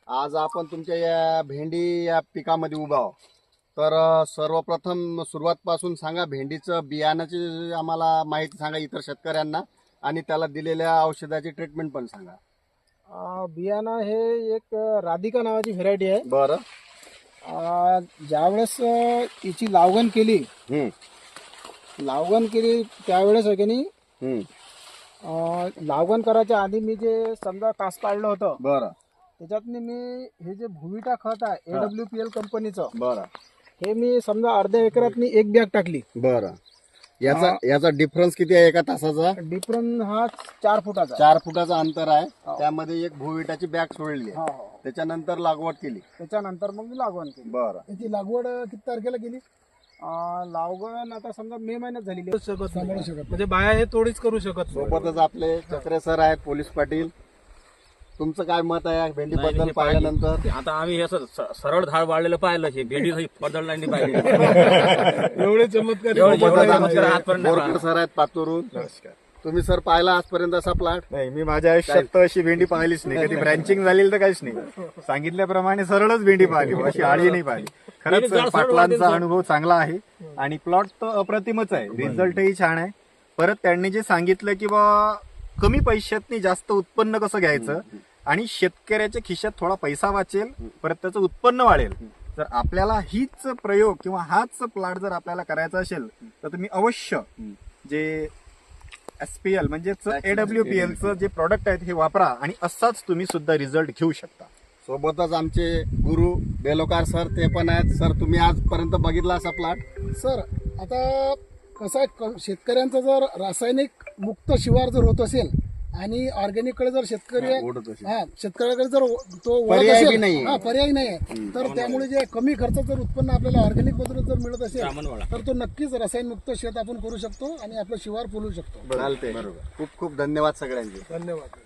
आज आपण तुमच्या या भेंडी या पिकामध्ये उभा आहोत. तर सर्वप्रथम सुरुवातपासून सांगा, भेंडीचं बियाणाची आम्हाला माहिती सांगा इतर शेतकऱ्यांना, आणि त्याला दिलेल्या औषधाची ट्रीटमेंट पण सांगा. बियाणं हे एक राधिका नावाची व्हेरायटी आहे. बरं. ज्यावेळेस याची लागवण केली त्यावेळेस आहे की नाही, लागवण करायच्या आधी मी जे समजा कास काढलं होतं, बरं. त्याच्यात मी हे जे भुविटा खत आहे AWPL कंपनीचं, बरं. हे मी समजा अर्ध्या एकरात मी एक बॅग टाकली. बरं. याचा डिफरन्स किती आहे एका तासाचा? डिफरन्स हा 4 फुटाचा. 4 फुटाचा अंतर आहे. त्यामध्ये एक भुविटाची बॅग सोडली आहे. त्याच्यानंतर लागवड केली. त्याच्यानंतर मग मी लागवण केली. बरं. त्याची लागवड किती तारखेला केली? लागवड आता समजा मे महिन्यात झालेली आहे. म्हणजे बाया हे तोडीच करू शकत नाही. सोबतच आपले चक्रे सर आहेत, पोलीस पाटील. तुमचं काय मत आहे भेंडी बद्दल पाहिल्यानंतर? आता आम्ही असं सरळ झाड वाढलेलं पाहिलं, भेंडी बदलण्यानी पाहिजे. एवढे चमत्कार सोबतच आमचे बोरकर सर आहेत पातूरून. तुम्ही सर पाहिला आजपर्यंत असा प्लॉट? नाही, मी माझ्या आयुष्यात तर अशी भेंडी पाहिलीच नाही. कधी ब्रँचिंग झालेली तर काहीच नाही. सांगितल्याप्रमाणे सरळच भेंडी पाहिली, अशी आळी नाही पाहिली. खरंच पाटलांचा अनुभव चांगला आहे आणि प्लॉट तर अप्रतिमच आहे. रिझल्टही छान आहे. परत त्यांनी जे सांगितलं की बा कमी पैशात जास्त उत्पन्न कसं घ्यायचं आणि शेतकऱ्याच्या खिशात थोडा पैसा वाचेल, परत त्याचं उत्पन्न वाढेल. जर आपल्याला हीच प्रयोग किंवा हाच प्लॉट जर आपल्याला करायचा असेल तर तुम्ही अवश्य जे SPL म्हणजे AWPL चं जे प्रोडक्ट आहेत हे वापरा आणि असाच तुम्ही सुद्धा रिझल्ट घेऊ शकता. सोबतच आमचे गुरु बेलोकार सर ते पण आहेत. सर, तुम्ही आजपर्यंत बघितला असा प्लॉट? सर, आता कसं आहे, शेतकऱ्यांचा जर रासायनिक मुक्त शिवार जर होत असेल आणि ऑर्गॅनिक कडे जर शेतकऱ्याकडे जर तो वळत पर्याय बी असेल, नाहीये. पर्याय नाही, तर त्यामुळे जे कमी खर्चात जर उत्पन्न आपल्याला ऑर्गॅनिक मधून जर मिळत असेल तर तो नक्कीच रासायनिक मुक्त शेत आपण करू शकतो आणि आपलं शिवार फुलवू शकतो. चालते. खूप खूप धन्यवाद सगळ्यांचे. धन्यवाद.